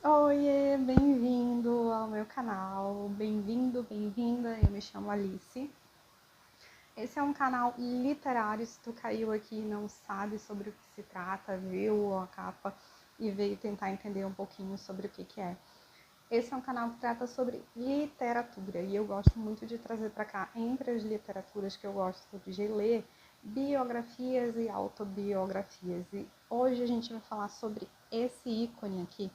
Oiê, bem-vindo ao meu canal, bem-vindo, bem-vinda, eu me chamo Alice. Esse é um canal literário, se tu caiu aqui e não sabe sobre o que se trata, viu a capa e veio tentar entender um pouquinho sobre o que é. Esse é um canal que trata sobre literatura e eu gosto muito de trazer para cá, entre as literaturas que eu gosto de ler, biografias e autobiografias. E hoje a gente vai falar sobre esse ícone aqui,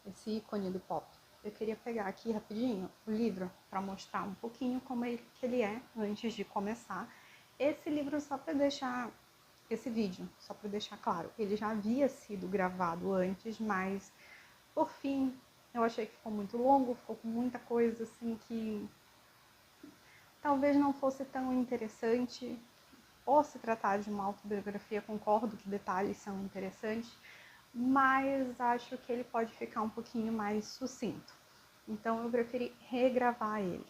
esse ícone do pop. Eu queria pegar aqui rapidinho o livro para mostrar um pouquinho como ele é antes de começar. Esse livro só para deixar esse vídeo, só para deixar claro, ele já havia sido gravado antes, mas por fim eu achei que ficou muito longo, ficou com muita coisa assim que talvez não fosse tão interessante. Por se tratar de uma autobiografia, concordo que detalhes são interessantes, mas acho que ele pode ficar um pouquinho mais sucinto. Então eu preferi regravar ele.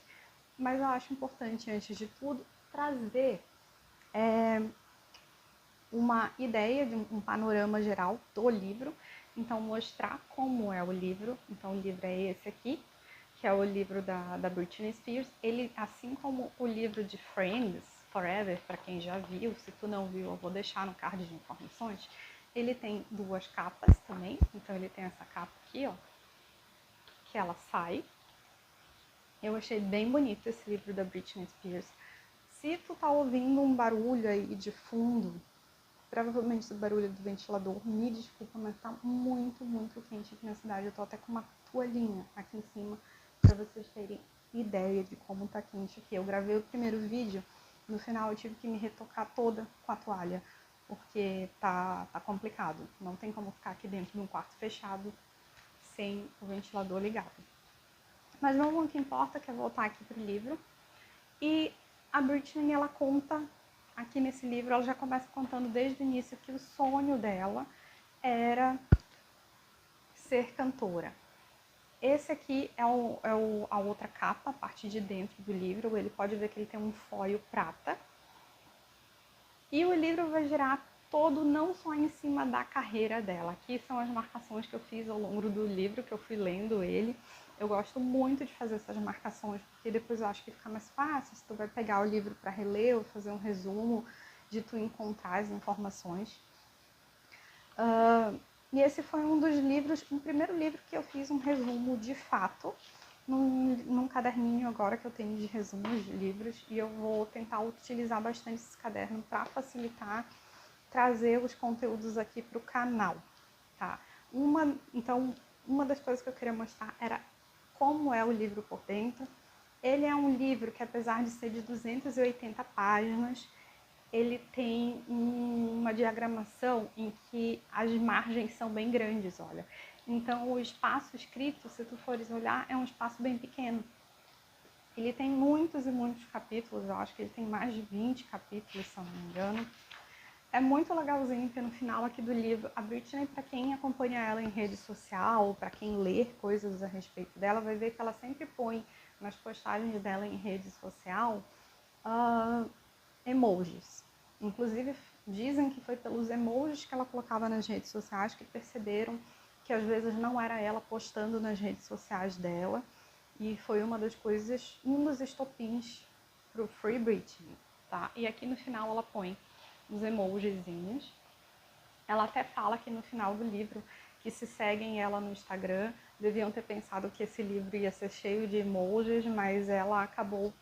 Mas eu acho importante, antes de tudo, trazer uma ideia de um panorama geral do livro. Então mostrar como é o livro. Então o livro é esse aqui, que é o livro da Britney Spears. Ele, assim como o livro de Friends, Forever, para quem já viu, se tu não viu, eu vou deixar no card de informações. Ele tem duas capas também, então ele tem essa capa aqui, ó, que ela sai. Eu achei bem bonito esse livro da Britney Spears. Se tu tá ouvindo um barulho aí de fundo, provavelmente o barulho do ventilador, me desculpa, mas tá muito, muito quente aqui na cidade. Eu tô até com uma toalhinha aqui em cima para vocês terem ideia de como tá quente aqui. Eu gravei o primeiro vídeo, no final eu tive que me retocar toda com a toalha, porque tá complicado. Não tem como ficar aqui dentro de um quarto fechado sem o ventilador ligado. Mas não o que importa, que é voltar aqui pro livro. E a Britney, ela conta, aqui nesse livro, ela já começa contando desde o início que o sonho dela era ser cantora. Esse aqui é a outra capa, a parte de dentro do livro. Ele pode ver que ele tem um foil prata. E o livro vai girar todo não só em cima da carreira dela. Aqui são as marcações que eu fiz ao longo do livro, que eu fui lendo ele. Eu gosto muito de fazer essas marcações, porque depois eu acho que fica mais fácil se tu vai pegar o livro para reler ou fazer um resumo de tu encontrar as informações. E esse foi um dos livros, o primeiro livro que eu fiz um resumo de fato, num caderninho agora que eu tenho de resumos de livros, e eu vou tentar utilizar bastante esse caderno para facilitar trazer os conteúdos aqui para o canal, tá? Então, uma das coisas que eu queria mostrar era como é o livro por dentro. Ele é um livro que, apesar de ser de 280 páginas, ele tem uma diagramação em que as margens são bem grandes, olha. Então, o espaço escrito, se tu fores olhar, é um espaço bem pequeno. Ele tem muitos e muitos capítulos, eu acho que ele tem mais de 20 capítulos, se eu não me engano. É muito legalzinho que no final aqui do livro, a Britney, para quem acompanha ela em rede social, para quem lê coisas a respeito dela, vai ver que ela sempre põe nas postagens dela em rede social emojis. Inclusive, dizem que foi pelos emojis que ela colocava nas redes sociais que perceberam que às vezes não era ela postando nas redes sociais dela. E foi uma das coisas, um dos estopins pro Free Britney, tá? E aqui no final ela põe os emojizinhos. Ela até fala que no final do livro que se seguem ela no Instagram deviam ter pensado que esse livro ia ser cheio de emojis, mas ela acabou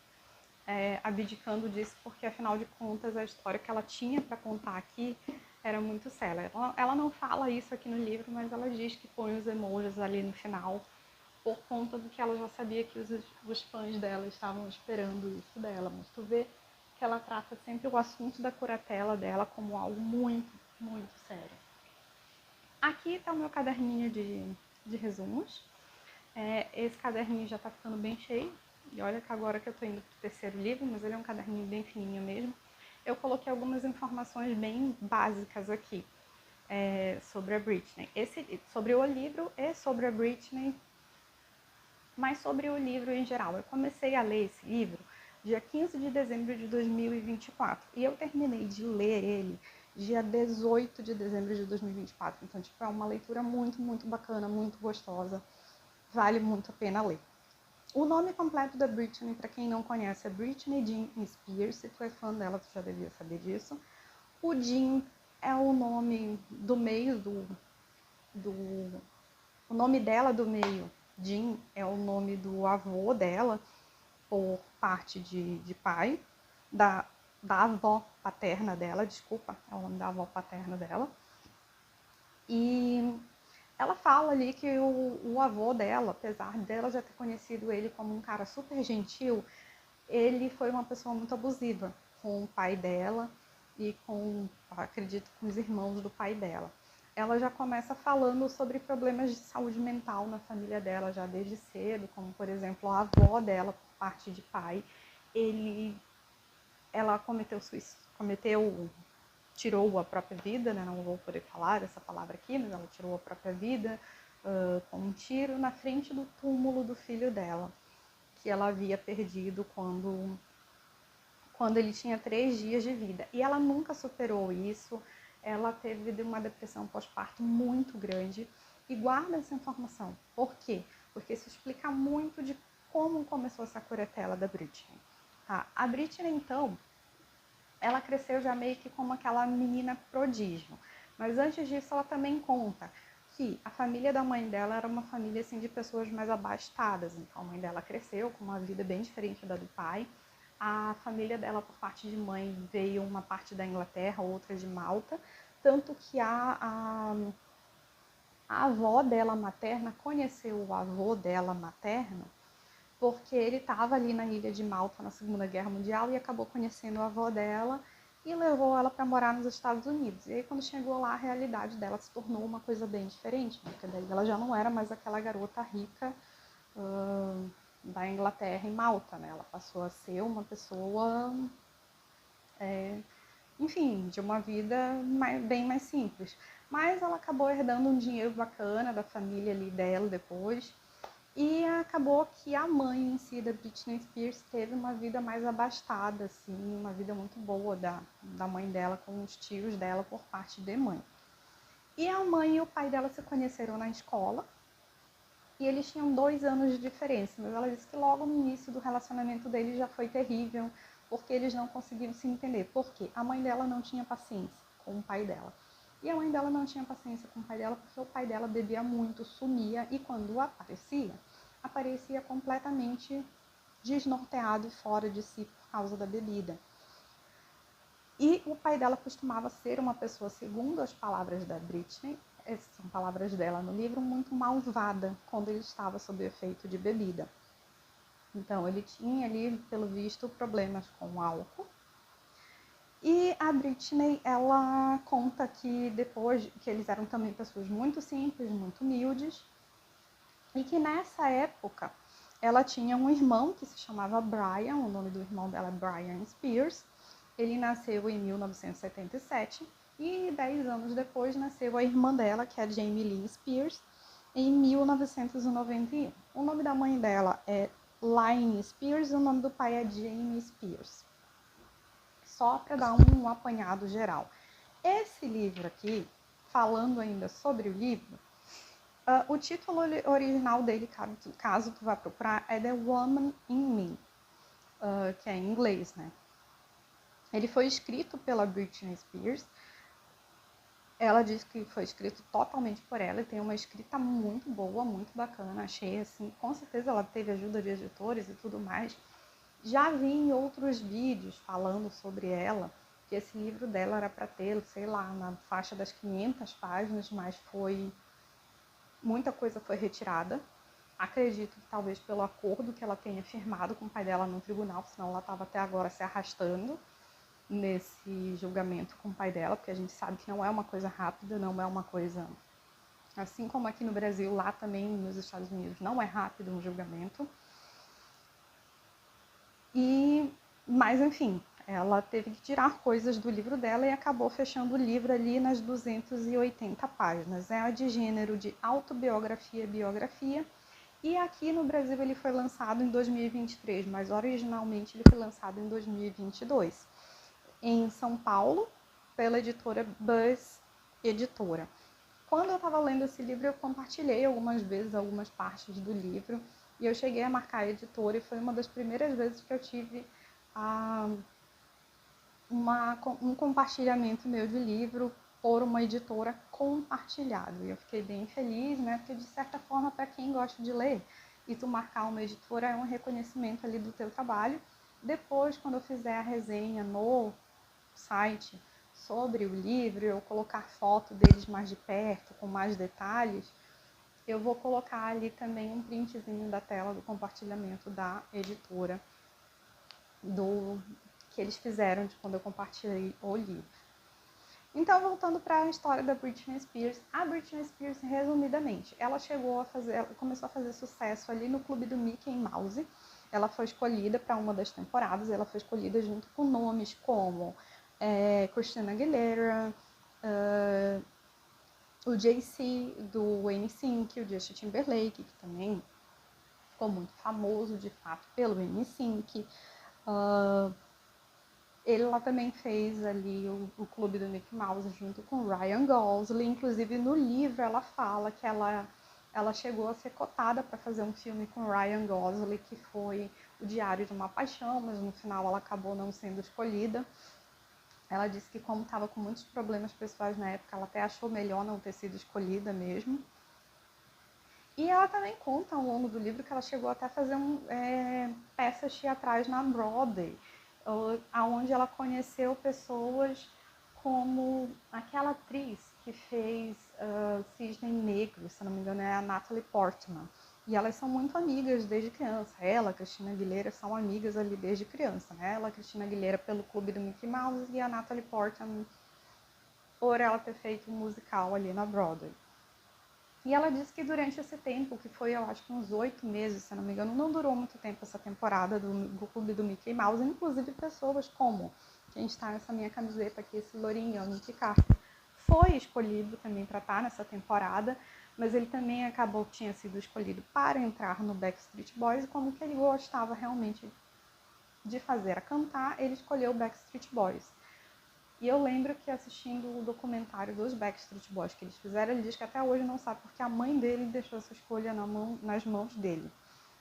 abdicando disso porque, afinal de contas, a história que ela tinha para contar aqui era muito séria. Ela não fala isso aqui no livro, mas ela diz que põe os emojis ali no final por conta do que ela já sabia que os fãs dela estavam esperando isso dela. Mas tu vê que ela trata sempre o assunto da curatela dela como algo muito, muito sério. Aqui está o meu caderninho de resumos. Esse caderninho já está ficando bem cheio. E olha que agora que eu estou indo para o terceiro livro, mas ele é um caderninho bem fininho mesmo. Eu coloquei algumas informações bem básicas aqui sobre a Britney. Sobre o livro e sobre a Britney, mas sobre o livro em geral. Eu comecei a ler esse livro dia 15 de dezembro de 2024 e eu terminei de ler ele dia 18 de dezembro de 2024. Então, tipo, é uma leitura muito, muito bacana, muito gostosa. Vale muito a pena ler. O nome completo da Britney, para quem não conhece, é Britney Jean Spears. Se tu é fã dela, tu já devia saber disso. O Jean é o nome do meio o nome dela do meio, Jean, é o nome do avô dela, por parte de pai, da avó paterna dela, desculpa, é o nome da avó paterna dela. E ela fala ali que o avô dela, apesar dela já ter conhecido ele como um cara super gentil, ele foi uma pessoa muito abusiva com o pai dela e com, acredito, com os irmãos do pai dela. Ela já começa falando sobre problemas de saúde mental na família dela já desde cedo, como por exemplo a avó dela, por parte de pai, ela tirou a própria vida, né? Não vou poder falar essa palavra aqui, mas ela tirou a própria vida com um tiro na frente do túmulo do filho dela, que ela havia perdido quando ele tinha 3 dias de vida. E ela nunca superou isso, ela teve uma depressão pós-parto muito grande. E guarda essa informação. Por quê? Porque isso explica muito de como começou essa curetela da Britney. Tá? A Britney, então, ela cresceu já meio que como aquela menina prodígio. Mas antes disso, ela também conta que a família da mãe dela era uma família assim, de pessoas mais abastadas. Então, a mãe dela cresceu com uma vida bem diferente da do pai. A família dela, por parte de mãe, veio uma parte da Inglaterra, outra de Malta. Tanto que a avó dela materna conheceu o avô dela materno porque ele estava ali na ilha de Malta na Segunda Guerra Mundial e acabou conhecendo a avó dela e levou ela para morar nos Estados Unidos. E aí, quando chegou lá, a realidade dela se tornou uma coisa bem diferente, né? Porque daí ela já não era mais aquela garota rica da Inglaterra e Malta, né? Ela passou a ser uma pessoa, enfim, de uma vida bem mais simples. Mas ela acabou herdando um dinheiro bacana da família ali dela depois. E acabou que a mãe em si da Britney Spears teve uma vida mais abastada, assim, uma vida muito boa da mãe dela com os tios dela por parte de mãe. E a mãe e o pai dela se conheceram na escola e eles tinham 2 anos de diferença, mas ela disse que logo no início do relacionamento deles já foi terrível, porque eles não conseguiam se entender. Por quê? A mãe dela não tinha paciência com o pai dela. E a mãe dela não tinha paciência com o pai dela porque o pai dela bebia muito, sumia e quando aparecia completamente desnorteado e fora de si por causa da bebida. E o pai dela costumava ser uma pessoa, segundo as palavras da Britney, essas são palavras dela no livro, muito malvada quando ele estava sob o efeito de bebida. Então ele tinha ali, pelo visto, problemas com álcool. E a Britney, ela conta que depois, que eles eram também pessoas muito simples, muito humildes, e que nessa época ela tinha um irmão que se chamava Brian, o nome do irmão dela é Brian Spears. Ele nasceu em 1977 e 10 anos depois nasceu a irmã dela, que é Jamie Lee Spears, em 1991. O nome da mãe dela é Laine Spears e o nome do pai é Jamie Spears. Só para dar um apanhado geral. Esse livro aqui, falando ainda sobre o livro, o título original dele, caso tu vá procurar, é The Woman in Me, que é em inglês, né? Ele foi escrito pela Britney Spears. Ela diz que foi escrito totalmente por ela e tem uma escrita muito boa, muito bacana. Achei assim, com certeza ela teve ajuda de editores e tudo mais. Já vi em outros vídeos falando sobre ela, que esse livro dela era para ter, sei lá, na faixa das 500 páginas, mas muita coisa foi retirada. Acredito que talvez pelo acordo que ela tenha firmado com o pai dela no tribunal, senão ela estava até agora se arrastando nesse julgamento com o pai dela, porque a gente sabe que não é uma coisa rápida, não é uma coisa... Assim como aqui no Brasil, lá também nos Estados Unidos não é rápido um julgamento. Mas, enfim, ela teve que tirar coisas do livro dela e acabou fechando o livro ali nas 280 páginas. É de gênero de autobiografia e biografia. E aqui no Brasil ele foi lançado em 2023, mas originalmente ele foi lançado em 2022. Em São Paulo, pela editora Buzz Editora. Quando eu estava lendo esse livro, eu compartilhei algumas vezes algumas partes do livro e eu cheguei a marcar a editora e foi uma das primeiras vezes que eu tive um compartilhamento meu de livro por uma editora compartilhado. E eu fiquei bem feliz, né? Porque de certa forma, para quem gosta de ler, e tu marcar uma editora é um reconhecimento ali do teu trabalho. Depois, quando eu fizer a resenha no site sobre o livro, eu colocar foto deles mais de perto, com mais detalhes, eu vou colocar ali também um printzinho da tela do compartilhamento da editora, que eles fizeram de quando eu compartilhei o livro. Então, voltando para a história da Britney Spears, a Britney Spears, resumidamente, ela começou a fazer sucesso ali no clube do Mickey Mouse. Ela foi escolhida para uma das temporadas, ela foi escolhida junto com nomes como Christina Aguilera, o Jay-Z do NSYNC, o Justin Timberlake, que também ficou muito famoso, de fato, pelo NSYNC. Ela também fez ali o clube do Mickey Mouse junto com Ryan Gosling. Inclusive, no livro, ela fala que ela chegou a ser cotada para fazer um filme com Ryan Gosling, que foi O Diário de uma Paixão, mas no final ela acabou não sendo escolhida. Ela disse que, como estava com muitos problemas pessoais na época, ela até achou melhor não ter sido escolhida mesmo. E ela também conta ao longo do livro que ela chegou até a fazer peças teatrais na Broadway, onde ela conheceu pessoas como aquela atriz que fez Cisne Negro, se não me engano, é a Natalie Portman. E elas são muito amigas desde criança. Ela, Christina Aguilera, são amigas ali desde criança, né? Ela, Christina Aguilera, pelo clube do Mickey Mouse, e a Natalie Portman por ela ter feito um musical ali na Broadway. E ela disse que durante esse tempo, que foi, eu acho que uns 8 meses, se não me engano, não durou muito tempo essa temporada do clube do Mickey Mouse, inclusive pessoas como quem está nessa minha camiseta aqui, esse lourinho, Nick Carter, foi escolhido também para estar nessa temporada, mas ele também tinha sido escolhido para entrar no Backstreet Boys, e como que ele gostava realmente de fazer a cantar, ele escolheu o Backstreet Boys. E eu lembro que assistindo o documentário dos Backstreet Boys que eles fizeram, ele diz que até hoje não sabe porque a mãe dele deixou essa escolha nas mãos dele.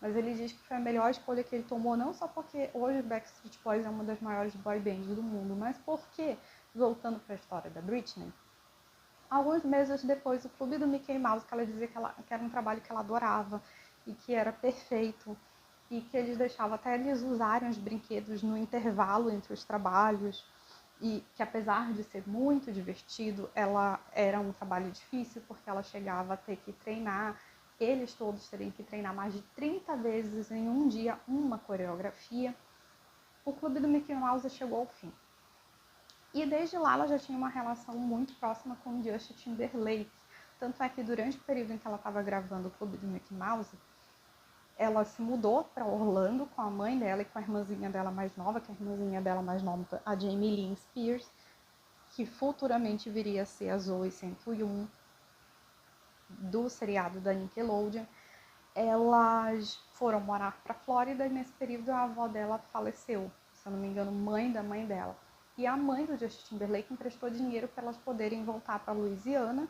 Mas ele diz que foi a melhor escolha que ele tomou, não só porque hoje o Backstreet Boys é uma das maiores boy bands do mundo, mas porque, voltando para a história da Britney, alguns meses depois, o clube do Mickey Mouse, que ela dizia que era um trabalho que ela adorava e que era perfeito, e que eles deixavam até eles usarem os brinquedos no intervalo entre os trabalhos, e que apesar de ser muito divertido, ela era um trabalho difícil, porque ela chegava a ter que treinar, eles todos teriam que treinar mais de 30 vezes em um dia uma coreografia. O clube do Mickey Mouse chegou ao fim. E desde lá ela já tinha uma relação muito próxima com o Justin Timberlake. Tanto é que durante o período em que ela estava gravando o clube do Mickey Mouse, ela se mudou para Orlando com a mãe dela e com a irmãzinha dela mais nova, que é a irmãzinha dela mais nova, a Jamie Lynn Spears, que futuramente viria a ser a Zoe 101 do seriado da Nickelodeon. Elas foram morar para a Flórida e nesse período a avó dela faleceu, se eu não me engano, mãe da mãe dela. E a mãe do Justin Timberlake emprestou dinheiro para elas poderem voltar para Louisiana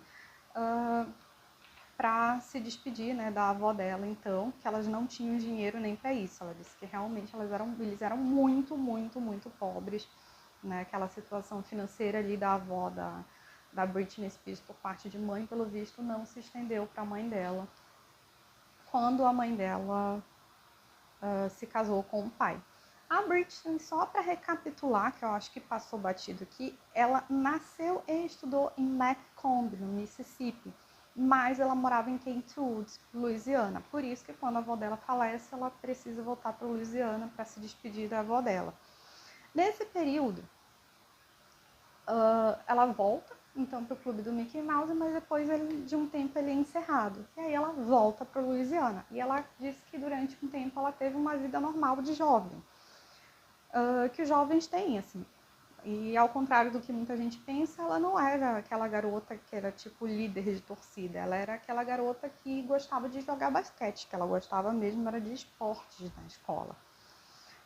para se despedir, né, da avó dela, então, que elas não tinham dinheiro nem para isso. Ela disse que realmente eles eram muito, muito, muito pobres, né, aquela situação financeira ali da avó da Britney Spears por parte de mãe, pelo visto, não se estendeu para a mãe dela, quando a mãe dela se casou com o pai. A Britney, só para recapitular, que eu acho que passou batido aqui, ela nasceu e estudou em Macomb, no Mississippi, mas ela morava em Kentwood, Louisiana. Por isso que quando a avó dela falece, ela precisa voltar para Louisiana para se despedir da avó dela. Nesse período, ela volta então para o clube do Mickey Mouse, mas depois de um tempo ele é encerrado. E aí ela volta para Louisiana. E ela disse que durante um tempo ela teve uma vida normal de jovem, que os jovens têm, assim. E ao contrário do que muita gente pensa, ela não era aquela garota que era tipo líder de torcida. Ela era aquela garota que gostava de jogar basquete, que ela gostava mesmo era de esportes na escola.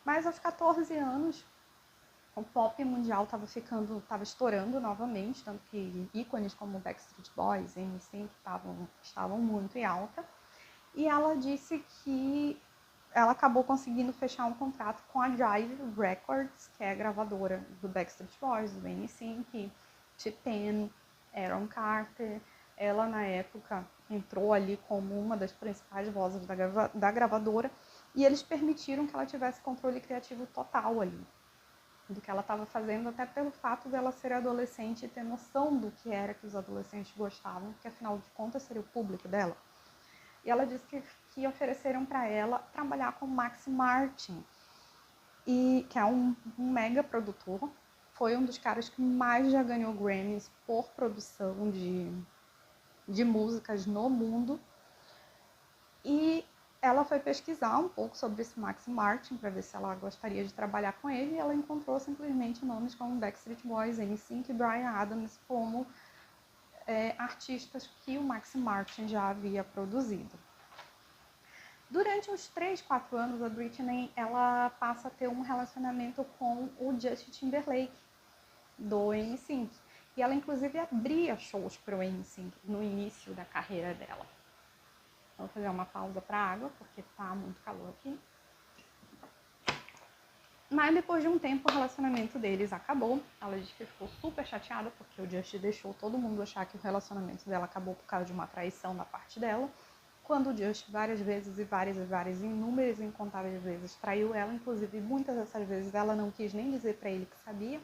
Mas aos 14 anos, o pop mundial estava estourando novamente, tanto que ícones como Backstreet Boys, NSYNC estavam muito em alta. E ela disse que ela acabou conseguindo fechar um contrato com a Jive Records, que é a gravadora do Backstreet Boys, do NSYNC, T-Pain, Aaron Carter. Ela, na época, entrou ali como uma das principais vozes da gravadora, e eles permitiram que ela tivesse controle criativo total ali do que ela estava fazendo, até pelo fato dela ser adolescente e ter noção do que era que os adolescentes gostavam, que afinal de contas seria o público dela. E ela disse que ofereceram para ela trabalhar com Max Martin, que é um mega produtor, foi um dos caras que mais já ganhou Grammys por produção de músicas no mundo. E ela foi pesquisar um pouco sobre esse Max Martin para ver se ela gostaria de trabalhar com ele, e ela encontrou simplesmente nomes como Backstreet Boys, NSYNC e Bryan Adams como artistas que o Max Martin já havia produzido. Durante uns 3, 4 anos, a Britney ela passa a ter um relacionamento com o Justin Timberlake, do NSYNC. E ela, inclusive, abria shows para o NSYNC no início da carreira dela. Vou fazer uma pausa para água, porque tá muito calor aqui. Mas depois de um tempo, o relacionamento deles acabou. Ela disse que ficou super chateada, porque o Justin deixou todo mundo achar que o relacionamento dela acabou por causa de uma traição da parte dela. Quando o Justin várias vezes, inúmeras e incontáveis vezes, traiu ela, inclusive muitas dessas vezes ela não quis nem dizer para ele que sabia,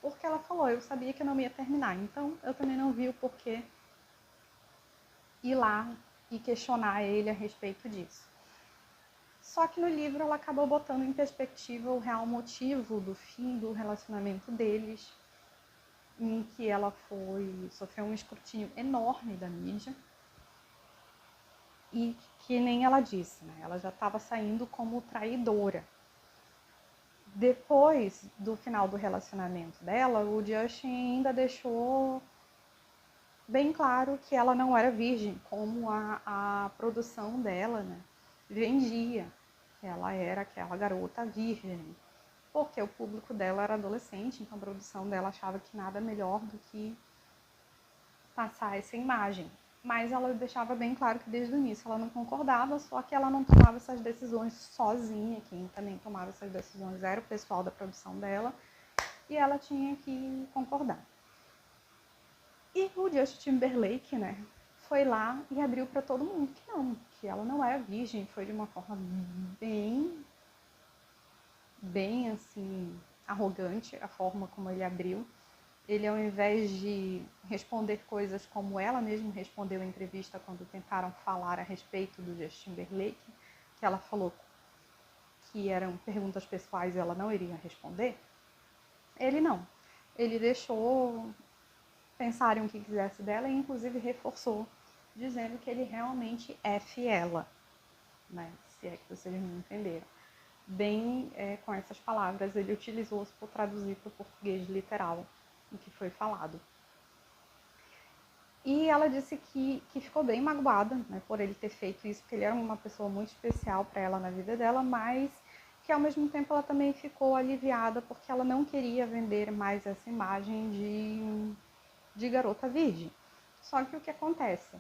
porque ela falou, eu sabia que eu não ia terminar, então eu também não vi o porquê ir lá e questionar ele a respeito disso. Só que no livro ela acabou botando em perspectiva o real motivo do fim do relacionamento deles, em que ela sofreu um escrutínio enorme da mídia, e que nem ela disse, né? Ela já estava saindo como traidora. Depois do final do relacionamento dela, o Justin ainda deixou bem claro que ela não era virgem, como a produção dela, né, vendia, que ela era aquela garota virgem, porque o público dela era adolescente, então a produção dela achava que nada melhor do que passar essa imagem. Mas ela deixava bem claro que desde o início ela não concordava, só que ela não tomava essas decisões sozinha, quem também tomava essas decisões era o pessoal da produção dela, e ela tinha que concordar. E o Justin Timberlake, né, foi lá e abriu para todo mundo que ela não era virgem, foi de uma forma bem assim, arrogante a forma como ele abriu. Ele, ao invés de responder coisas como ela mesma respondeu em entrevista quando tentaram falar a respeito do Justin Timberlake, que ela falou que eram perguntas pessoais e ela não iria responder, ele não. Ele deixou pensarem o que quisesse dela e inclusive reforçou, dizendo que ele realmente é fiel, né? Se é que vocês me entenderam. Bem, com essas palavras, ele utilizou-se para traduzir para o português literal o que foi falado. E ela disse que ficou bem magoada, né, por ele ter feito isso, porque ele era uma pessoa muito especial para ela na vida dela, mas que ao mesmo tempo ela também ficou aliviada porque ela não queria vender mais essa imagem de garota virgem. Só que o que acontece?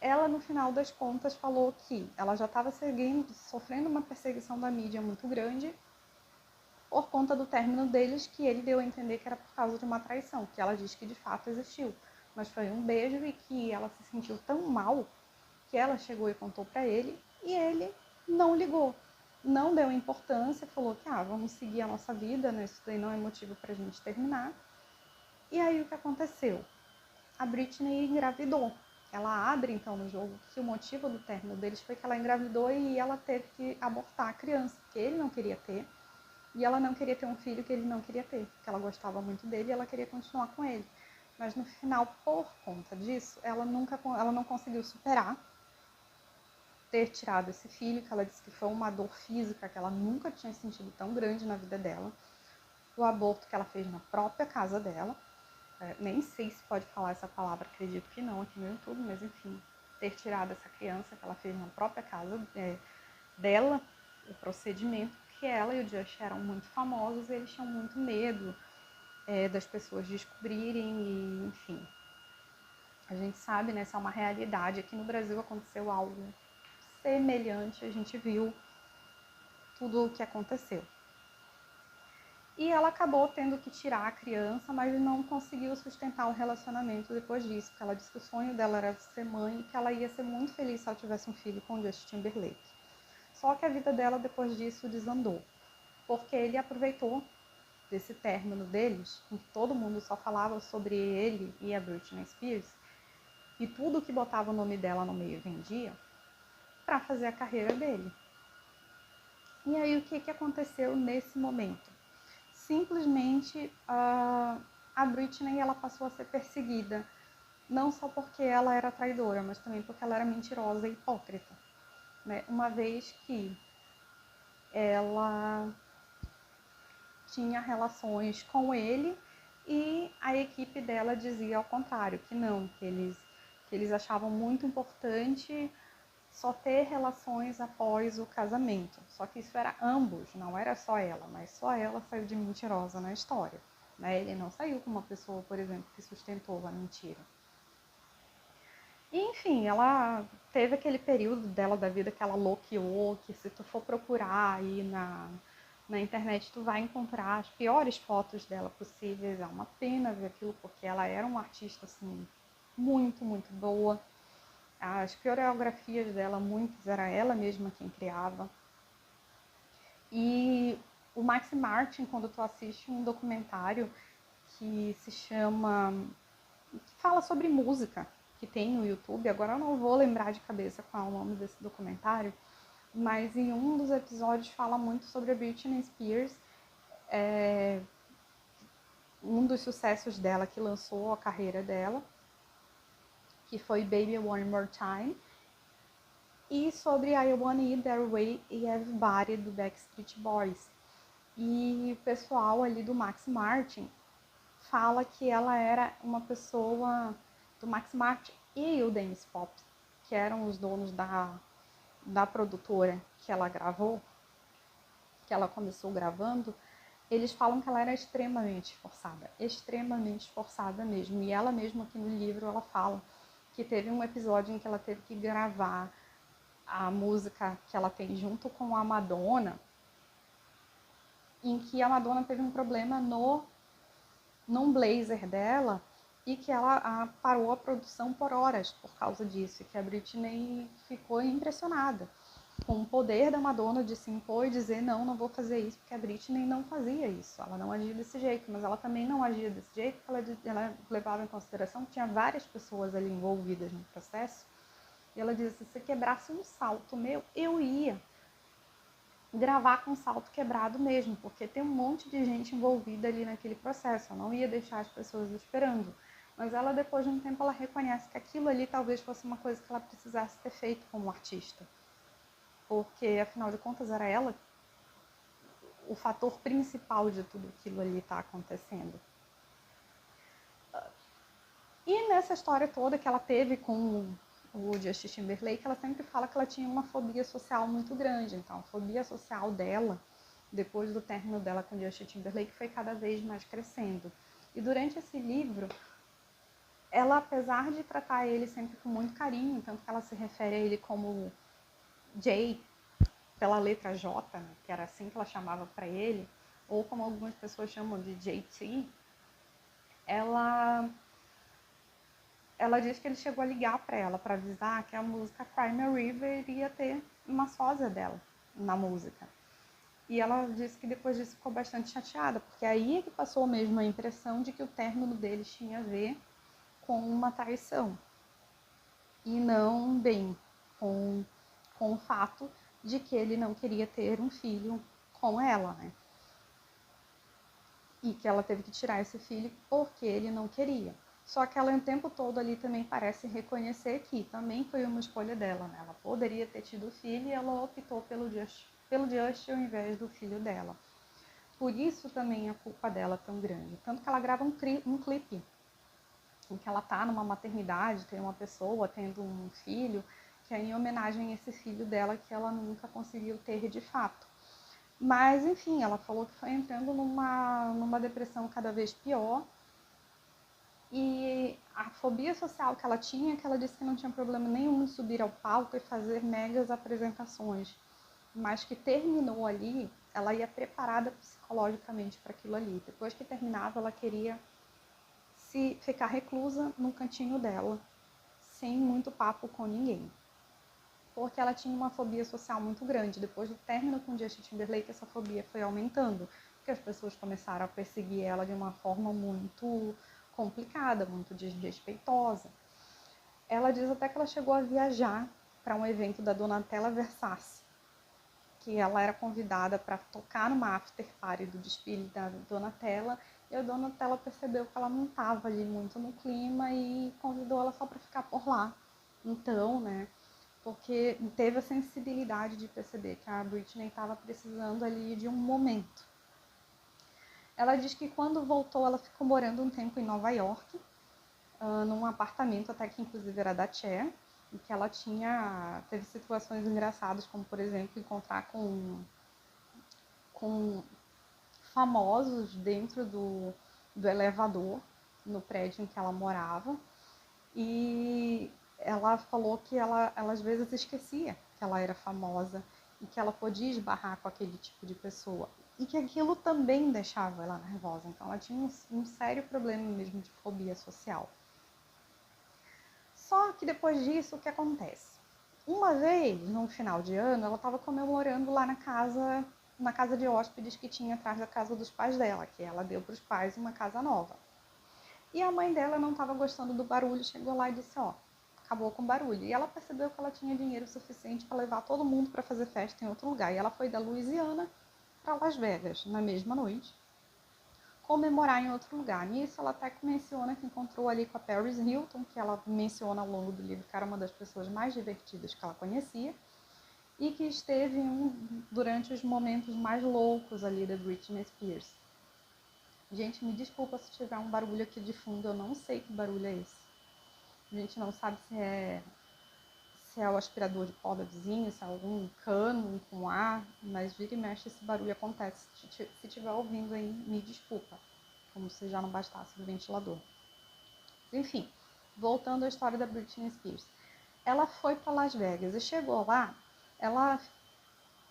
Ela, no final das contas, falou que ela já estava sofrendo uma perseguição da mídia muito grande por conta do término deles, que ele deu a entender que era por causa de uma traição, que ela diz que de fato existiu. Mas foi um beijo e que ela se sentiu tão mal que ela chegou e contou para ele e ele não ligou. Não deu importância, falou que vamos seguir a nossa vida, né? Isso daí não é motivo para a gente terminar. E aí o que aconteceu? A Britney engravidou. Ela abre então no jogo que o motivo do término deles foi que ela engravidou e ela teve que abortar a criança, que ele não queria ter. E ela não queria ter um filho que ele não queria ter, porque ela gostava muito dele e ela queria continuar com ele. Mas no final, por conta disso, ela não conseguiu superar ter tirado esse filho, que ela disse que foi uma dor física que ela nunca tinha sentido tão grande na vida dela. O aborto que ela fez na própria casa dela. Nem sei se pode falar essa palavra, acredito que não aqui no YouTube, mas enfim, ter tirado essa criança que ela fez na própria casa dela, o procedimento porque ela e o Just eram muito famosos e eles tinham muito medo das pessoas descobrirem e, enfim. A gente sabe, né, essa é uma realidade. Aqui no Brasil aconteceu algo semelhante, a gente viu tudo o que aconteceu. E ela acabou tendo que tirar a criança, mas não conseguiu sustentar o relacionamento depois disso, porque ela disse que o sonho dela era ser mãe e que ela ia ser muito feliz se ela tivesse um filho com o Justin Timberlake. Só que a vida dela depois disso desandou, porque ele aproveitou desse término deles, em que todo mundo só falava sobre ele e a Britney Spears, e tudo que botava o nome dela no meio vendia, para fazer a carreira dele. E aí o que aconteceu nesse momento? Simplesmente a Britney ela passou a ser perseguida, não só porque ela era traidora, mas também porque ela era mentirosa e hipócrita, né? Uma vez que ela tinha relações com ele e a equipe dela dizia ao contrário, que não, que eles achavam muito importante só ter relações após o casamento. Só que isso era ambos, não era só ela, mas só ela saiu de mentirosa na história, né? Ele não saiu com uma pessoa, por exemplo, que sustentou a mentira. E, enfim, ela teve aquele período dela da vida que ela loqueou, que se tu for procurar aí na internet tu vai encontrar as piores fotos dela possíveis. É uma pena ver aquilo, porque ela era uma artista, assim, muito, muito boa. As coreografias dela, muitas, era ela mesma quem criava. E o Max Martin, quando tu assiste um documentário que se chama... que fala sobre música, que tem no YouTube, agora eu não vou lembrar de cabeça qual é o nome desse documentário, mas em um dos episódios fala muito sobre a Britney Spears, um dos sucessos dela que lançou a carreira dela, que foi Baby One More Time, e sobre I Wanna Eat Their Way e Everybody do Backstreet Boys. E o pessoal ali do Max Martin fala que ela era uma pessoa do Max Martin e o Dance Pop, que eram os donos da produtora que ela gravou, que ela começou gravando. Eles falam que ela era extremamente esforçada mesmo. E ela mesma aqui no livro ela fala que teve um episódio em que ela teve que gravar a música que ela tem junto com a Madonna, em que a Madonna teve um problema num blazer dela e que ela parou a produção por horas por causa disso, e que a Britney ficou impressionada com o poder da Madonna de se impor e dizer não, não vou fazer isso, porque a Britney não fazia isso, ela não agia desse jeito, mas ela também não agia desse jeito, porque ela levava em consideração que tinha várias pessoas ali envolvidas no processo, e ela disse, se quebrasse um salto meu, eu ia gravar com salto quebrado mesmo, porque tem um monte de gente envolvida ali naquele processo, eu não ia deixar as pessoas esperando. Mas ela, depois de um tempo, ela reconhece que aquilo ali talvez fosse uma coisa que ela precisasse ter feito como artista. Porque, afinal de contas, era ela o fator principal de tudo aquilo ali estar acontecendo. E nessa história toda que ela teve com o Justin Timberlake, ela sempre fala que ela tinha uma fobia social muito grande. Então, a fobia social dela, depois do término dela com o Justin Timberlake, foi cada vez mais crescendo. E durante esse livro, ela, apesar de tratar ele sempre com muito carinho, tanto que ela se refere a ele como Jay, pela letra J, né, que era assim que ela chamava para ele, ou como algumas pessoas chamam de JT, ela disse que ele chegou a ligar para ela para avisar que a música Cry Me a River iria ter uma sósia dela na música. E ela disse que depois disso ficou bastante chateada, porque aí é que passou mesmo a impressão de que o término deles tinha a ver com uma traição. E não bem com o fato de que ele não queria ter um filho com ela, né? E que ela teve que tirar esse filho porque ele não queria. Só que ela o tempo todo ali também parece reconhecer que também foi uma escolha dela, né? Ela poderia ter tido filho e ela optou pelo Just ao invés do filho dela. Por isso também a culpa dela é tão grande. Tanto que ela grava um clipe em que ela tá numa maternidade, tem uma pessoa tendo um filho, que é em homenagem a esse filho dela que ela nunca conseguiu ter de fato. Mas, enfim, ela falou que foi entrando numa depressão cada vez pior. E a fobia social que ela tinha, que ela disse que não tinha problema nenhum em subir ao palco e fazer megas apresentações, mas que terminou ali, ela ia preparada psicologicamente para aquilo ali. Depois que terminava, ela queria se ficar reclusa no cantinho dela, sem muito papo com ninguém. Porque ela tinha uma fobia social muito grande. Depois do término com Justin Timberlake, essa fobia foi aumentando, porque as pessoas começaram a perseguir ela de uma forma muito complicada, muito desrespeitosa. Ela diz até que ela chegou a viajar para um evento da Donatella Versace, que ela era convidada para tocar numa after party do desfile da Donatella, e a Donatella percebeu que ela não estava ali muito no clima e convidou ela só para ficar por lá. Então, né, porque teve a sensibilidade de perceber que a Britney estava precisando ali de um momento. Ela diz que quando voltou, ela ficou morando um tempo em Nova York, num apartamento até que inclusive era da Cher, e que ela teve situações engraçadas, como por exemplo encontrar com famosos dentro do elevador no prédio em que ela morava, e ela falou que ela às vezes esquecia que ela era famosa e que ela podia esbarrar com aquele tipo de pessoa e que aquilo também deixava ela nervosa. Então ela tinha um sério problema mesmo de fobia social. Só que depois disso, o que acontece? Uma vez, no final de ano, ela estava comemorando lá na casa de hóspedes que tinha atrás da casa dos pais dela, que ela deu para os pais uma casa nova. E a mãe dela não estava gostando do barulho, chegou lá e disse, ó, acabou com o barulho. E ela percebeu que ela tinha dinheiro suficiente para levar todo mundo para fazer festa em outro lugar. E ela foi da Louisiana para Las Vegas na mesma noite, comemorar em outro lugar. Nisso, ela até menciona que encontrou ali com a Paris Hilton, que ela menciona ao longo do livro que era uma das pessoas mais divertidas que ela conhecia, e que esteve durante os momentos mais loucos ali da Britney Spears. Gente, me desculpa se tiver um barulho aqui de fundo, eu não sei que barulho é esse. A gente não sabe se é o aspirador de pó da vizinha, se é algum cano com ar, mas vira e mexe esse barulho acontece. Se estiver ouvindo aí, me desculpa, como se já não bastasse o ventilador. Enfim, voltando à história da Britney Spears. Ela foi para Las Vegas e chegou lá, ela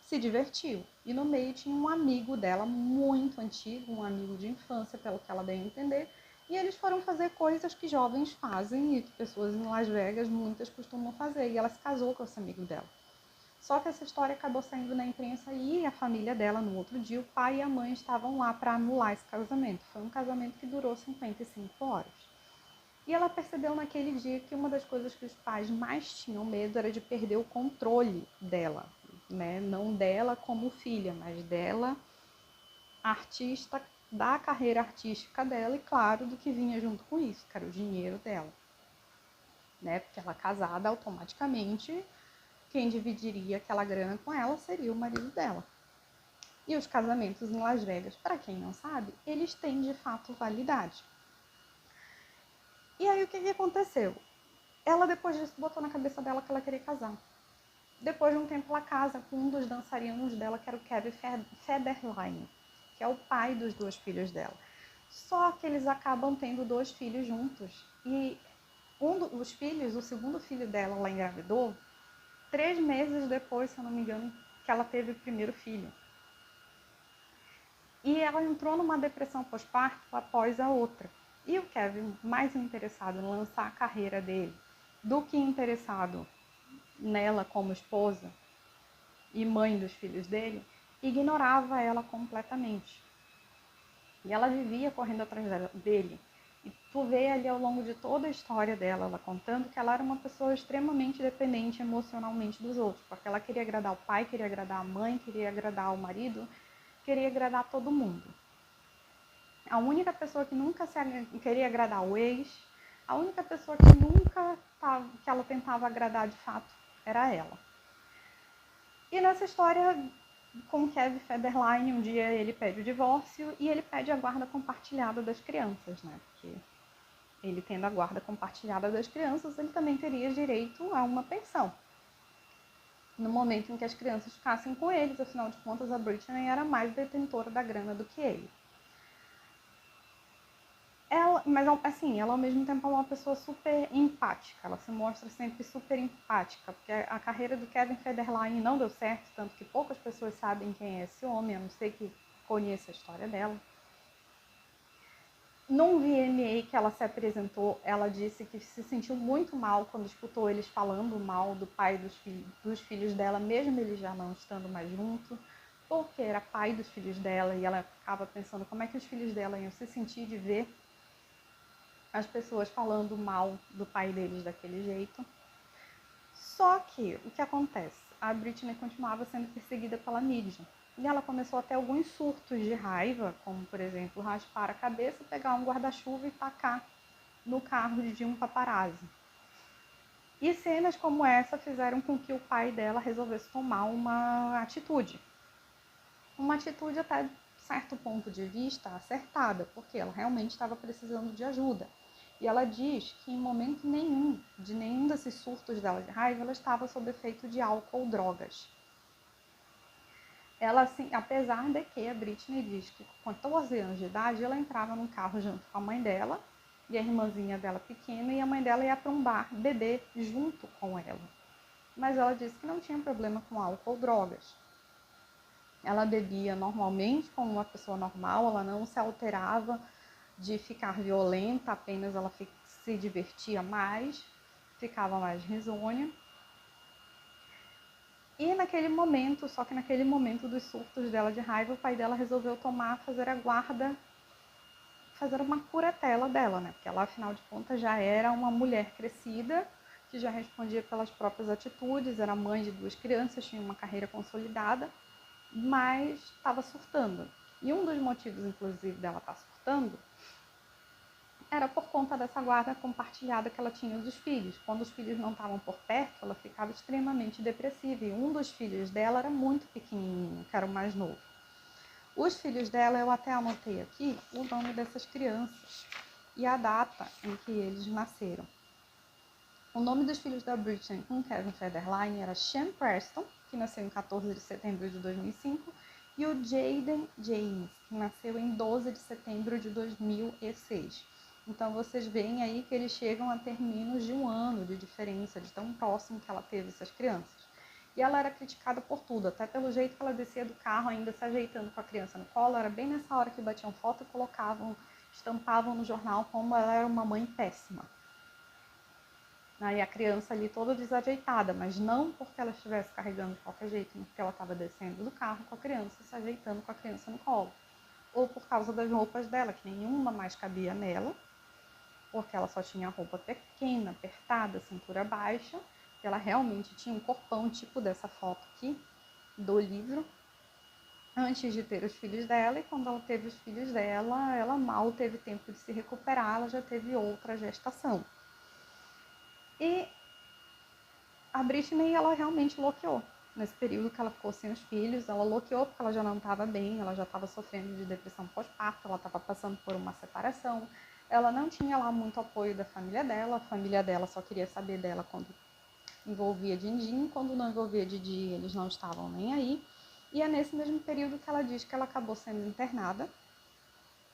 se divertiu. E no meio tinha um amigo dela muito antigo, um amigo de infância, pelo que ela deu a entender, e eles foram fazer coisas que jovens fazem e que pessoas em Las Vegas muitas costumam fazer, e ela se casou com esse amigo dela. Só que essa história acabou saindo na imprensa e a família dela, no outro dia, o pai e a mãe estavam lá para anular esse casamento. Foi um casamento que durou 55 horas. E ela percebeu naquele dia que uma das coisas que os pais mais tinham medo era de perder o controle dela, né? Não dela como filha, mas dela artista, da carreira artística dela e, claro, do que vinha junto com isso, que era o dinheiro dela, né? Porque ela casada, automaticamente, quem dividiria aquela grana com ela seria o marido dela. E os casamentos em Las Vegas, para quem não sabe, eles têm de fato validade. E aí o que aconteceu? Ela depois disso botou na cabeça dela que ela queria casar. Depois de um tempo ela casa com um dos dançarinos dela, que era o Kevin Federline, que é o pai dos dois filhos dela. Só que eles acabam tendo dois filhos juntos. E os filhos, o segundo filho dela, ela engravidou 3 meses depois, se eu não me engano, que ela teve o primeiro filho. E ela entrou numa depressão pós-parto após a outra. E o Kevin, mais interessado em lançar a carreira dele do que interessado nela como esposa e mãe dos filhos dele, ignorava ela completamente. E ela vivia correndo atrás dele. E tu vê ali ao longo de toda a história dela, ela contando que ela era uma pessoa extremamente dependente emocionalmente dos outros, porque ela queria agradar o pai, queria agradar a mãe, queria agradar o marido, queria agradar todo mundo. A única pessoa que nunca queria agradar o ex, a única pessoa que nunca que ela tentava agradar de fato era ela. E nessa história, com Kevin Federline, um dia ele pede o divórcio e ele pede a guarda compartilhada das crianças, né? Porque ele tendo a guarda compartilhada das crianças, ele também teria direito a uma pensão. no momento em que as crianças ficassem com eles. Afinal de contas, a Britney era mais detentora da grana do que ele. Mas assim, ela ao mesmo tempo é uma pessoa super empática, ela se mostra sempre super empática, porque a carreira do Kevin Federline não deu certo, tanto que poucas pessoas sabem quem é esse homem, a não ser que conheça a história dela. Num VMA que ela se apresentou, ela disse que se sentiu muito mal quando escutou eles falando mal do pai dos filhos dela, mesmo eles já não estando mais juntos, porque era pai dos filhos dela e ela ficava pensando como é que os filhos dela iam se sentir de ver as pessoas falando mal do pai deles daquele jeito. Só que, o que acontece? A Britney continuava sendo perseguida pela mídia. E ela começou a ter alguns surtos de raiva, como, por exemplo, raspar a cabeça, pegar um guarda-chuva e tacar no carro de um paparazzi. E cenas como essa fizeram com que o pai dela resolvesse tomar uma atitude. Uma atitude até certo ponto de vista acertada, porque ela realmente estava precisando de ajuda. E ela diz que em momento nenhum, de nenhum desses surtos dela de raiva, ela estava sob efeito de álcool ou drogas. Ela, assim, apesar de que a Britney diz que com 14 anos de idade, ela entrava num carro junto com a mãe dela e a irmãzinha dela pequena, e a mãe dela ia para um bar beber junto com ela. Mas ela disse que não tinha problema com álcool ou drogas. Ela bebia normalmente como uma pessoa normal, ela não se alterava de ficar violenta, apenas ela se divertia mais, ficava mais risonha. E naquele momento, só que naquele momento dos surtos dela de raiva, o pai dela resolveu fazer a guarda, fazer uma curatela dela, né? Porque ela, afinal de contas, já era uma mulher crescida, que já respondia pelas próprias atitudes, era mãe de 2 crianças, tinha uma carreira consolidada, mas estava surtando. E um dos motivos, inclusive, dela estar surtando era por conta dessa guarda compartilhada que ela tinha dos filhos. Quando os filhos não estavam por perto, ela ficava extremamente depressiva. E um dos filhos dela era muito pequenininho, que era o mais novo. Os filhos dela, eu até anotei aqui o nome dessas crianças e a data em que eles nasceram. O nome dos filhos da Britney com Kevin Federline era Sean Preston, que nasceu em 14 de setembro de 2005, e o Jaden James, que nasceu em 12 de setembro de 2006. Então vocês veem aí que eles chegam a ter menos de 1 ano de diferença, de tão próximo que ela teve essas crianças. E ela era criticada por tudo, até pelo jeito que ela descia do carro ainda se ajeitando com a criança no colo. Era bem nessa hora que batiam foto e estampavam no jornal como ela era uma mãe péssima. E a criança ali toda desajeitada, mas não porque ela estivesse carregando de qualquer jeito, mas porque ela estava descendo do carro com a criança, se ajeitando com a criança no colo. Ou por causa das roupas dela, que nenhuma mais cabia nela, porque ela só tinha roupa pequena, apertada, cintura baixa. Ela realmente tinha um corpão tipo dessa foto aqui, do livro, antes de ter os filhos dela. E quando ela teve os filhos dela, ela mal teve tempo de se recuperar, ela já teve outra gestação. E a Britney, ela realmente loqueou. Nesse período que ela ficou sem os filhos, ela loqueou porque ela já não estava bem, ela já estava sofrendo de depressão pós-parto, ela estava passando por uma separação, ela não tinha lá muito apoio da família dela, a família dela só queria saber dela quando envolvia din-din, quando não envolvia Didi, eles não estavam nem aí. E é nesse mesmo período que ela diz que ela acabou sendo internada,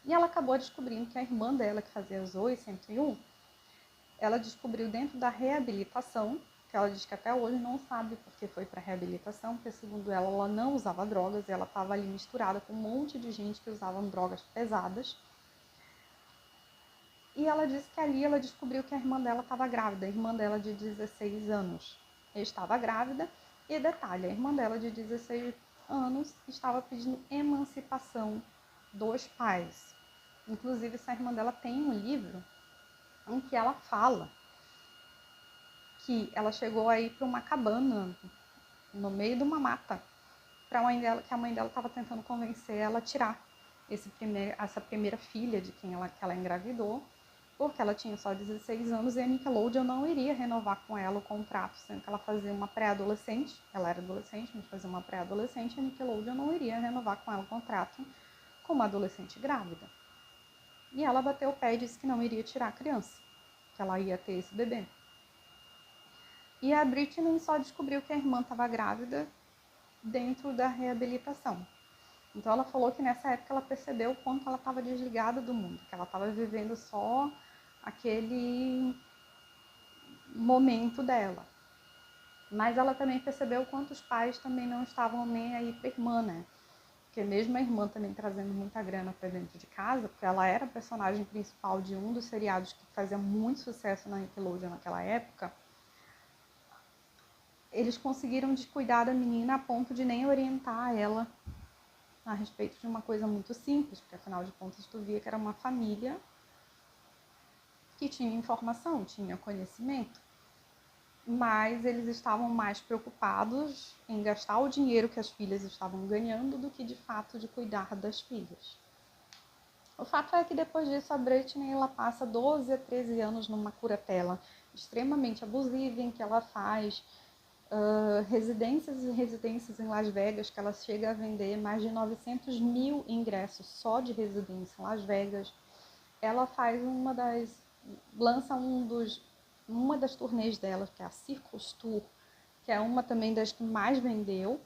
e ela acabou descobrindo que a irmã dela, que fazia Zoe 101, ela descobriu dentro da reabilitação, que ela diz que até hoje não sabe porque foi para reabilitação, porque segundo ela não usava drogas, e ela estava ali misturada com um monte de gente que usavam drogas pesadas. E ela disse que ali ela descobriu que a irmã dela estava grávida, a irmã dela de 16 anos estava grávida. E detalhe, a irmã dela de 16 anos estava pedindo emancipação dos pais. Inclusive, essa irmã dela tem um livro em que ela fala que ela chegou aí para uma cabana no meio de uma mata, para que a mãe dela estava tentando convencer ela a tirar essa primeira filha de que ela engravidou, porque ela tinha só 16 anos e a Nickelodeon não iria renovar com ela o contrato, sendo que ela fazia uma pré-adolescente, ela era adolescente, mas fazia uma pré-adolescente, e a Nickelodeon não iria renovar com ela o contrato com uma adolescente grávida. E ela bateu o pé e disse que não iria tirar a criança, que ela ia ter esse bebê. E a Britney só descobriu que a irmã estava grávida dentro da reabilitação. Então ela falou que nessa época ela percebeu o quanto ela estava desligada do mundo, que ela estava vivendo só aquele momento dela. Mas ela também percebeu o quanto os pais também não estavam nem aí para a irmã, né? Porque mesmo a irmã também trazendo muita grana para dentro de casa, porque ela era a personagem principal de um dos seriados que fazia muito sucesso na Nickelodeon naquela época, eles conseguiram descuidar da menina a ponto de nem orientar ela a respeito de uma coisa muito simples, porque afinal de contas tu via que era uma família que tinha informação, tinha conhecimento, mas eles estavam mais preocupados em gastar o dinheiro que as filhas estavam ganhando do que de fato de cuidar das filhas. O fato é que depois disso a Britney ela passa 12 a 13 anos numa curatela extremamente abusiva, em que ela faz residências e residências em Las Vegas, que ela chega a vender mais de 900 mil ingressos só de residência em Las Vegas. Ela faz lança uma das turnês dela, que é a Circus Tour, que é uma também das que mais vendeu,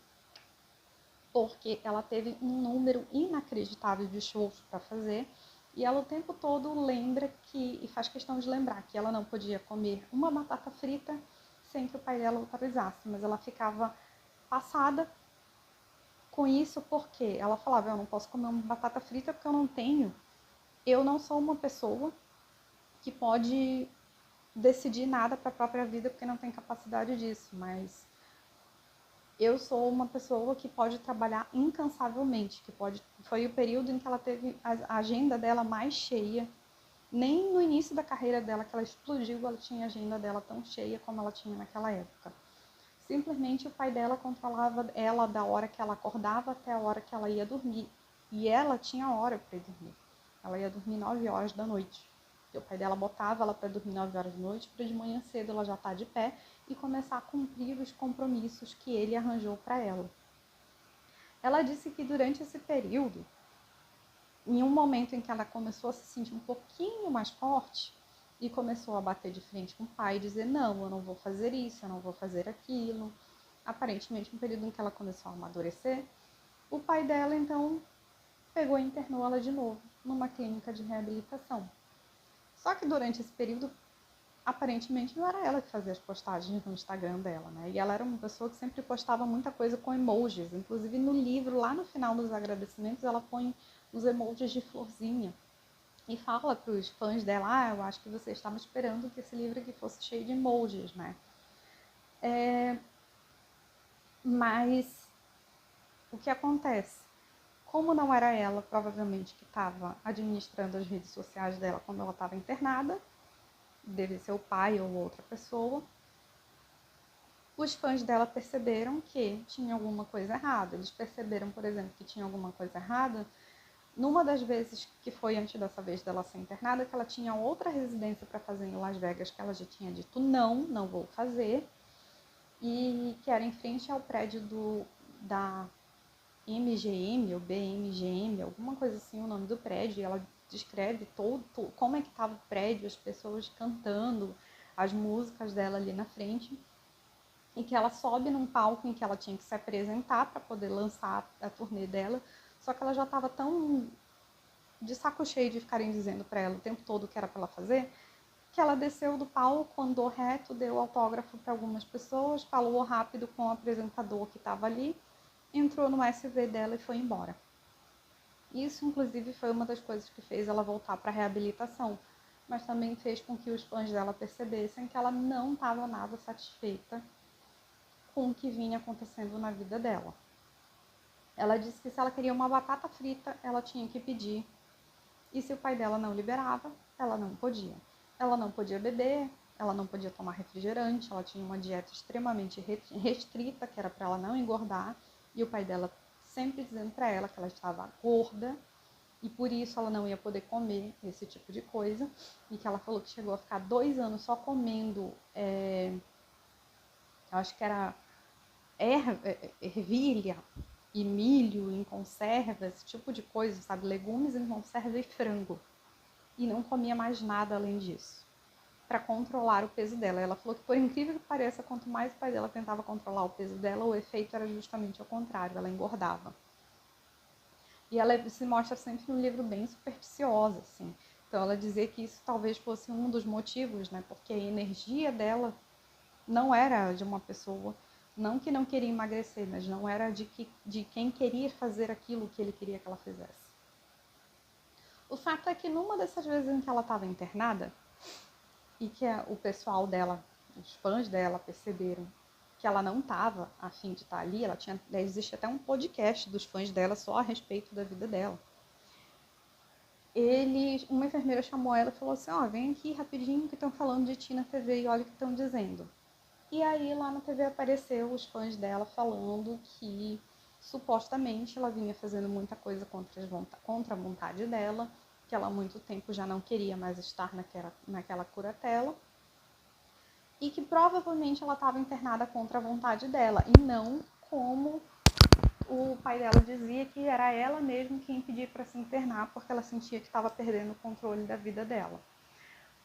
porque ela teve um número inacreditável de shows para fazer, e ela o tempo todo lembra e faz questão de lembrar que ela não podia comer uma batata frita sem que o pai dela autorizasse, mas ela ficava passada com isso porque ela falava, eu não posso comer uma batata frita porque eu não sou uma pessoa que pode decidir nada para a própria vida porque não tem capacidade disso, mas eu sou uma pessoa que pode trabalhar incansavelmente, foi o período em que ela teve a agenda dela mais cheia. Nem no início da carreira dela, que ela explodiu, ela tinha a agenda dela tão cheia como ela tinha naquela época. Simplesmente o pai dela controlava ela da hora que ela acordava até a hora que ela ia dormir. E ela tinha hora para ir dormir. Ela ia dormir 9 horas da noite. E o pai dela botava ela para dormir 9 horas da noite, para de manhã cedo ela já estar de pé e começar a cumprir os compromissos que ele arranjou para ela. Ela disse que durante esse período, em um momento em que ela começou a se sentir um pouquinho mais forte e começou a bater de frente com o pai e dizer, não, eu não vou fazer isso, eu não vou fazer aquilo. Aparentemente, no período em que ela começou a amadurecer, o pai dela, então, pegou e internou ela de novo numa clínica de reabilitação. Só que durante esse período, aparentemente, não era ela que fazia as postagens no Instagram dela, né? E ela era uma pessoa que sempre postava muita coisa com emojis. Inclusive, no livro, lá no final dos agradecimentos, ela põe os emojis de florzinha. E fala para os fãs dela, eu acho que você estava esperando que esse livro aqui fosse cheio de emojis, né? Mas o que acontece? Como não era ela, provavelmente, que estava administrando as redes sociais dela quando ela estava internada, deve ser o pai ou outra pessoa, os fãs dela perceberam que tinha alguma coisa errada. Eles perceberam, por exemplo, que tinha alguma coisa errada numa das vezes que foi antes dessa vez dela ser internada, que ela tinha outra residência para fazer em Las Vegas, que ela já tinha dito não vou fazer, e que era em frente ao prédio da MGM ou BMGM, alguma coisa assim, o nome do prédio, e ela descreve como é que estava o prédio, as pessoas cantando as músicas dela ali na frente, e que ela sobe num palco em que ela tinha que se apresentar para poder lançar a turnê dela, só que ela já estava tão de saco cheio de ficarem dizendo para ela o tempo todo o que era para ela fazer, que ela desceu do palco, andou reto, deu autógrafo para algumas pessoas, falou rápido com o apresentador que estava ali, entrou no SUV dela e foi embora. Isso, inclusive, foi uma das coisas que fez ela voltar para a reabilitação, mas também fez com que os fãs dela percebessem que ela não estava nada satisfeita com o que vinha acontecendo na vida dela. Ela disse que se ela queria uma batata frita, ela tinha que pedir. E se o pai dela não liberava, ela não podia. Ela não podia beber, ela não podia tomar refrigerante, ela tinha uma dieta extremamente restrita, que era para ela não engordar, e o pai dela sempre dizendo para ela que ela estava gorda, e por isso ela não ia poder comer esse tipo de coisa, e que ela falou que chegou a ficar 2 anos só comendo, acho que era ervilha e milho em conserva, esse tipo de coisa, sabe? Legumes em conserva e frango. E não comia mais nada além disso. para controlar o peso dela. Ela falou que, por incrível que pareça, quanto mais o pai dela tentava controlar o peso dela, o efeito era justamente ao contrário, ela engordava. E ela se mostra sempre no livro bem supersticiosa, assim. Então ela dizia que isso talvez fosse um dos motivos, né? Porque a energia dela não era de uma pessoa, não que não queria emagrecer, mas não era de quem queria fazer aquilo que ele queria que ela fizesse. O fato é que numa dessas vezes em que ela estava internada, e que o pessoal dela, os fãs dela, perceberam que ela não estava a fim de estar ali, existe até um podcast dos fãs dela só a respeito da vida dela. Uma enfermeira chamou ela e falou assim, vem aqui rapidinho que estão falando de ti na TV e olha o que estão dizendo. E aí lá na TV apareceu os fãs dela falando que supostamente ela vinha fazendo muita coisa contra a vontade dela, que ela há muito tempo já não queria mais estar naquela curatela e que provavelmente ela estava internada contra a vontade dela e não como o pai dela dizia que era ela mesma quem pedia para se internar porque ela sentia que estava perdendo o controle da vida dela.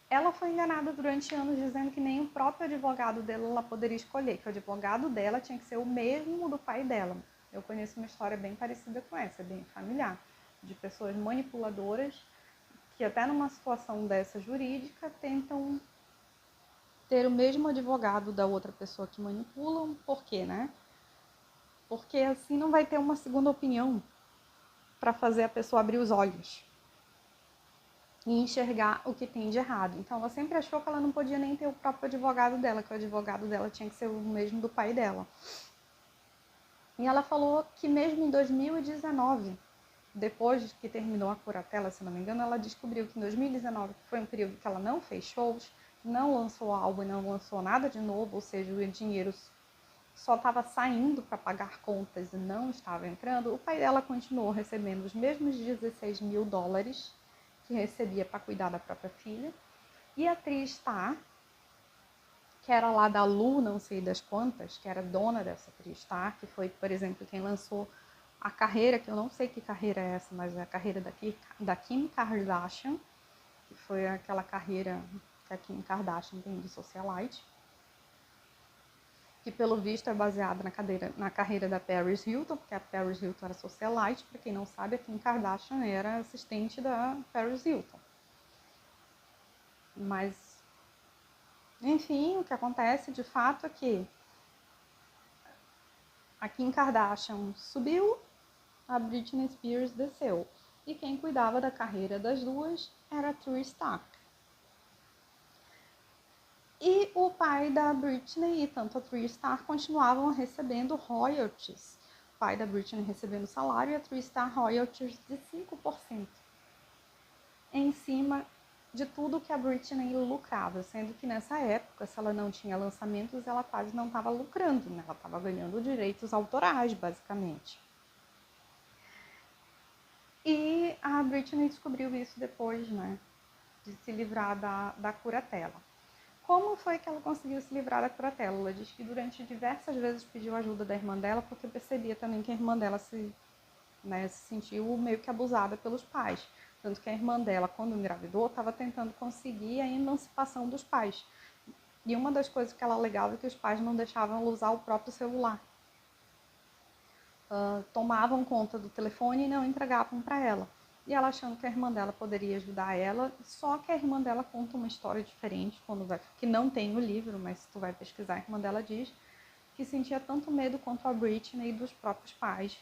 Ela foi enganada durante anos dizendo que nem o próprio advogado dela ela poderia escolher, que o advogado dela tinha que ser o mesmo do pai dela. Eu conheço uma história bem parecida com essa, bem familiar, de pessoas manipuladoras que até numa situação dessa jurídica tentam ter o mesmo advogado da outra pessoa que manipulam. Por quê, né? Porque assim não vai ter uma segunda opinião para fazer a pessoa abrir os olhos e enxergar o que tem de errado. Então ela sempre achou que ela não podia nem ter o próprio advogado dela, que o advogado dela tinha que ser o mesmo do pai dela. E ela falou que mesmo em 2019, depois que terminou a curatela, se não me engano, ela descobriu que em 2019 foi um período que ela não fez shows, não lançou álbum e não lançou nada de novo, ou seja, o dinheiro só estava saindo para pagar contas e não estava entrando. O pai dela continuou recebendo os mesmos 16 mil dólares que recebia para cuidar da própria filha. E a atriz Star, que era lá da Lu, não sei das quantas, que era dona dessa atriz Star, que foi, por exemplo, quem lançou a carreira, que eu não sei que carreira é essa, mas é a carreira da Kim Kardashian, que foi aquela carreira que a Kim Kardashian tem de socialite, que pelo visto é baseada na carreira da Paris Hilton, porque a Paris Hilton era socialite, para quem não sabe, a Kim Kardashian era assistente da Paris Hilton. Mas, enfim, o que acontece de fato é que a Kim Kardashian subiu, a Britney Spears desceu. E quem cuidava da carreira das duas era a Tree Stark. E o pai da Britney e tanto a Tree Stark continuavam recebendo royalties. O pai da Britney recebendo salário e a Tree Stark royalties de 5% em cima de tudo que a Britney lucrava, sendo que nessa época, se ela não tinha lançamentos, ela quase não estava lucrando, né? Ela estava ganhando direitos autorais, basicamente. E a Britney descobriu isso depois, né? De se livrar da curatela. Como foi que ela conseguiu se livrar da curatela? Ela diz que durante diversas vezes pediu ajuda da irmã dela, porque percebia também que a irmã dela se sentiu meio que abusada pelos pais. Tanto que a irmã dela, quando engravidou, estava tentando conseguir a emancipação dos pais. E uma das coisas que ela alegava é que os pais não deixavam ela usar o próprio celular. Tomavam conta do telefone e não entregavam para ela. E ela achando que a irmã dela poderia ajudar ela, só que a irmã dela conta uma história diferente, que não tem no livro, mas se tu vai pesquisar, a irmã dela diz que sentia tanto medo quanto a Britney dos próprios pais,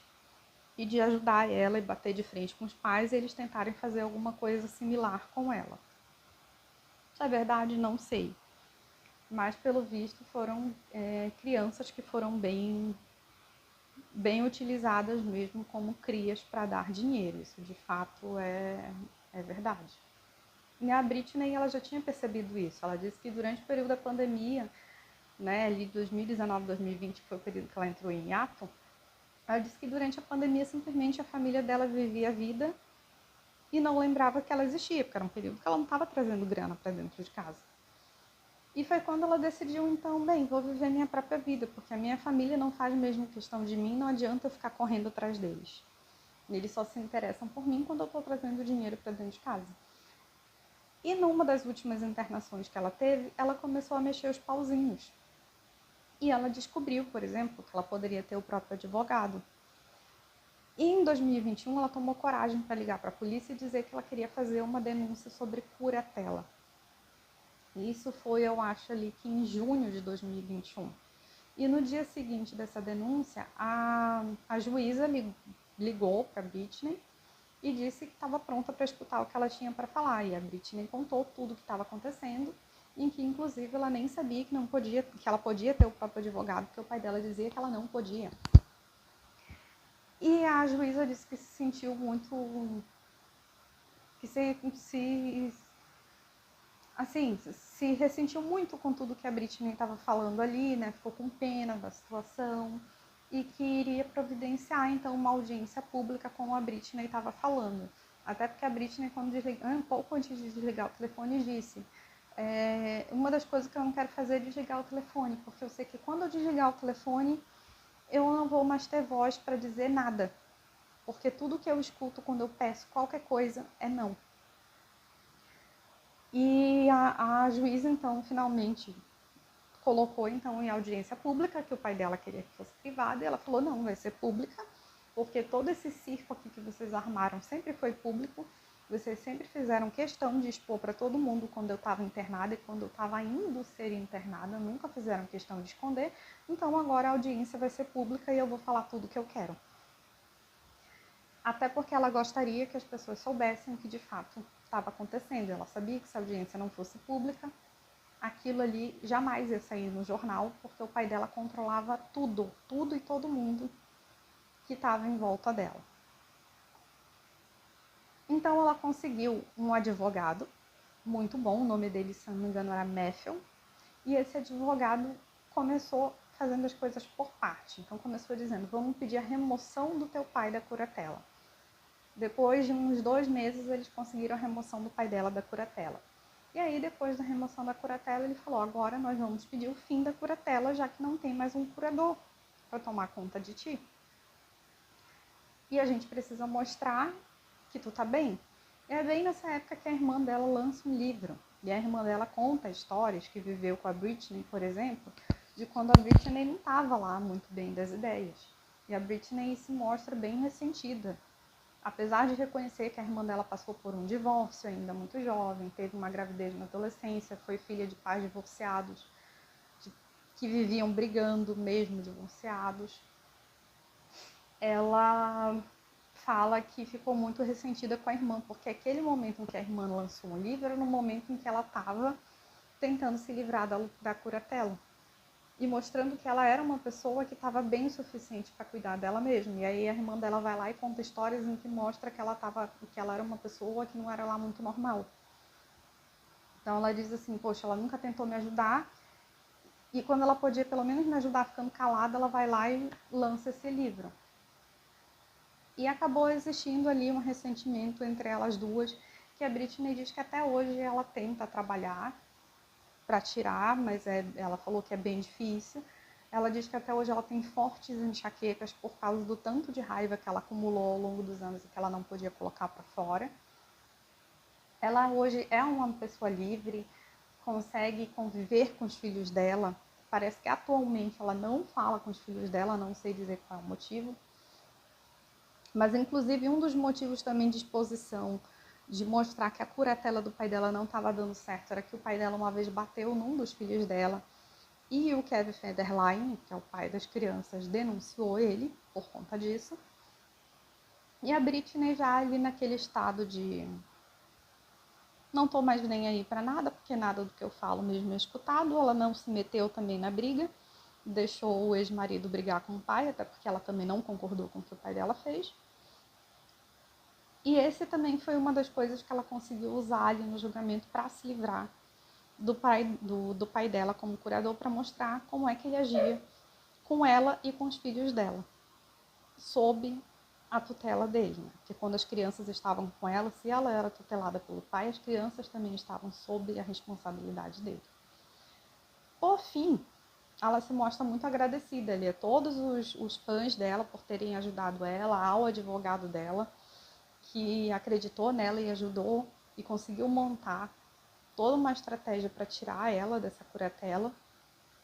e de ajudar ela e bater de frente com os pais e eles tentarem fazer alguma coisa similar com ela. Se é verdade, não sei. Mas, pelo visto, foram crianças que foram bem utilizadas mesmo como crias para dar dinheiro. Isso, de fato, é verdade. E a Britney, ela já tinha percebido isso. Ela disse que durante o período da pandemia, né, ali 2019, 2020, que foi o período que ela entrou em hiato, ela disse que durante a pandemia, simplesmente, a família dela vivia a vida e não lembrava que ela existia, porque era um período que ela não estava trazendo grana para dentro de casa. E foi quando ela decidiu, então, vou viver minha própria vida, porque a minha família não faz mesmo questão de mim, não adianta eu ficar correndo atrás deles. Eles só se interessam por mim quando eu estou trazendo dinheiro para dentro de casa. E numa das últimas internações que ela teve, ela começou a mexer os pauzinhos. E ela descobriu, por exemplo, que ela poderia ter o próprio advogado. E em 2021 ela tomou coragem para ligar para a polícia e dizer que ela queria fazer uma denúncia sobre curatela. Isso foi, eu acho, ali que em junho de 2021. E no dia seguinte dessa denúncia, a juíza ligou para a Britney e disse que estava pronta para escutar o que ela tinha para falar. E a Britney contou tudo o que estava acontecendo, em que inclusive ela nem sabia que ela podia ter o próprio advogado, porque o pai dela dizia que ela não podia. E a juíza disse que se sentiu muito, que se ressentiu muito com tudo que a Britney estava falando ali, né? Ficou com pena da situação e que iria providenciar então uma audiência pública como a Britney estava falando. Até porque a Britney, um pouco antes de desligar o telefone, disse: uma das coisas que eu não quero fazer é desligar o telefone, porque eu sei que quando eu desligar o telefone, eu não vou mais ter voz para dizer nada, porque tudo que eu escuto quando eu peço qualquer coisa é não. E a juíza, então, finalmente colocou então em audiência pública, que o pai dela queria que fosse privada, e ela falou: não, vai ser pública, porque todo esse circo aqui que vocês armaram sempre foi público, vocês sempre fizeram questão de expor para todo mundo quando eu estava internada e quando eu estava indo ser internada, nunca fizeram questão de esconder, então agora a audiência vai ser pública e eu vou falar tudo o que eu quero. Até porque ela gostaria que as pessoas soubessem o que de fato estava acontecendo. Ela sabia que se a audiência não fosse pública, aquilo ali jamais ia sair no jornal, porque o pai dela controlava tudo e todo mundo que estava em volta dela. Então ela conseguiu um advogado muito bom, o nome dele, se não me engano, era Matthew, e esse advogado começou fazendo as coisas por parte. Então começou dizendo: vamos pedir a remoção do teu pai da curatela. Depois de uns 2 meses, eles conseguiram a remoção do pai dela da curatela. E aí, depois da remoção da curatela, ele falou: agora nós vamos pedir o fim da curatela, já que não tem mais um curador para tomar conta de ti. E a gente precisa mostrar que tu tá bem. E é bem nessa época que a irmã dela lança um livro. E a irmã dela conta histórias que viveu com a Britney, por exemplo, de quando a Britney não estava lá muito bem das ideias. E a Britney se mostra bem ressentida. Apesar de reconhecer que a irmã dela passou por um divórcio ainda muito jovem, teve uma gravidez na adolescência, foi filha de pais divorciados, que viviam brigando mesmo divorciados, ela fala que ficou muito ressentida com a irmã, porque aquele momento em que a irmã lançou um livro era no momento em que ela estava tentando se livrar da curatela e mostrando que ela era uma pessoa que estava bem o suficiente para cuidar dela mesma. E aí a irmã dela vai lá e conta histórias em que mostra que ela era uma pessoa que não era lá muito normal. Então ela diz assim: poxa, ela nunca tentou me ajudar, e quando ela podia pelo menos me ajudar ficando calada, ela vai lá e lança esse livro. E acabou existindo ali um ressentimento entre elas duas, que a Britney diz que até hoje ela tenta trabalhar para tirar, mas ela falou que é bem difícil. Ela diz que até hoje ela tem fortes enxaquecas por causa do tanto de raiva que ela acumulou ao longo dos anos e que ela não podia colocar para fora. Ela hoje é uma pessoa livre, consegue conviver com os filhos dela. Parece que atualmente ela não fala com os filhos dela, não sei dizer qual é o motivo. Mas, inclusive, um dos motivos também de exposição, de mostrar que a curatela do pai dela não estava dando certo, era que o pai dela uma vez bateu num dos filhos dela e o Kevin Federline, que é o pai das crianças, denunciou ele por conta disso. E a Britney já ali naquele estado de não tô mais nem aí para nada, porque nada do que eu falo mesmo é escutado. Ela não se meteu também na briga, deixou o ex-marido brigar com o pai, até porque ela também não concordou com o que o pai dela fez. E esse também foi uma das coisas que ela conseguiu usar ali no julgamento para se livrar do pai dela como curador, para mostrar como é que ele agia com ela e com os filhos dela, sob a tutela dele, né? Porque quando as crianças estavam com ela, se ela era tutelada pelo pai, as crianças também estavam sob a responsabilidade dele. Por fim, ela se mostra muito agradecida ali a todos os fãs dela por terem ajudado ela, ao advogado dela, que acreditou nela e ajudou e conseguiu montar toda uma estratégia para tirar ela dessa curatela,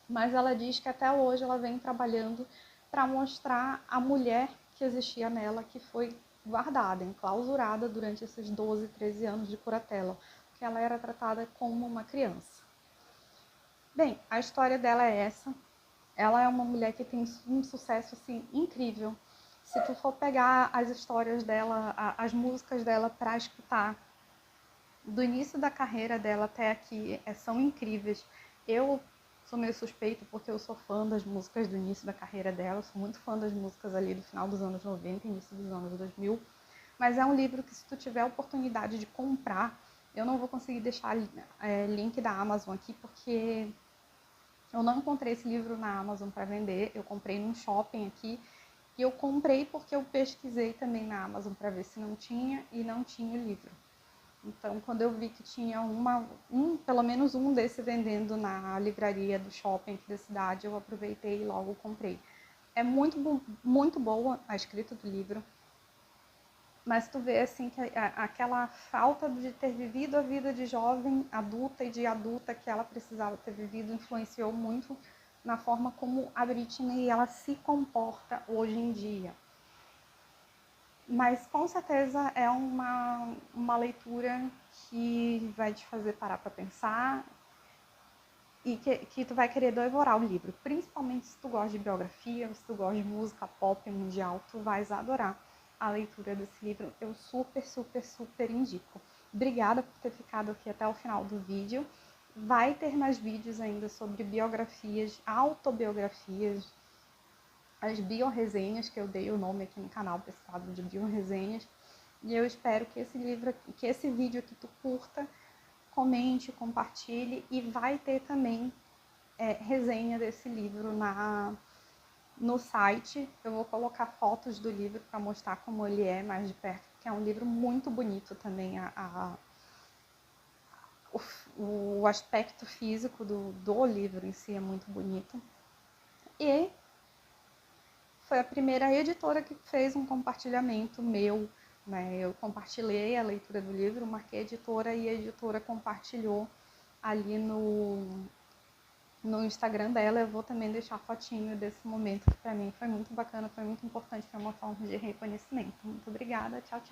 mas ela diz que até hoje ela vem trabalhando para mostrar a mulher que existia nela, que foi guardada, enclausurada durante esses 12, 13 anos de curatela, que ela era tratada como uma criança. Bem, a história dela é essa. Ela é uma mulher que tem um sucesso assim incrível. Se tu for pegar as histórias dela, as músicas dela para escutar, do início da carreira dela até aqui, são incríveis. Eu sou meio suspeita porque eu sou fã das músicas do início da carreira dela, sou muito fã das músicas ali do final dos anos 90, início dos anos 2000, mas é um livro que se tu tiver a oportunidade de comprar, eu não vou conseguir deixar link da Amazon aqui porque eu não encontrei esse livro na Amazon para vender, eu comprei num shopping aqui, e eu comprei porque eu pesquisei também na Amazon para ver se não tinha, e não tinha o livro. Então, quando eu vi que tinha pelo menos um desse vendendo na livraria do shopping aqui da cidade, eu aproveitei e logo comprei. É muito boa a escrita do livro, mas tu vê assim que aquela falta de ter vivido a vida de jovem adulta e de adulta que ela precisava ter vivido influenciou muito na forma como a Britney ela se comporta hoje em dia. Mas com certeza é uma leitura que vai te fazer parar para pensar e que tu vai querer devorar o livro. Principalmente se tu gosta de biografia, se tu gosta de música pop mundial, tu vais adorar a leitura desse livro. Eu super, super, super indico. Obrigada por ter ficado aqui até o final do vídeo. Vai ter mais vídeos ainda sobre biografias, autobiografias, as biorresenhas, que eu dei o nome aqui no canal para esse quadro de biorresenhas. E eu espero que esse vídeo aqui tu curta, comente, compartilhe, e vai ter também resenha desse livro no site. Eu vou colocar fotos do livro para mostrar como ele é mais de perto, porque é um livro muito bonito também. O aspecto físico do livro em si é muito bonito. E foi a primeira editora que fez um compartilhamento meu, né? Eu compartilhei a leitura do livro, marquei a editora e a editora compartilhou ali no Instagram dela. Eu vou também deixar fotinho desse momento que para mim foi muito bacana, foi muito importante, foi uma forma de reconhecimento. Muito obrigada, tchau, tchau.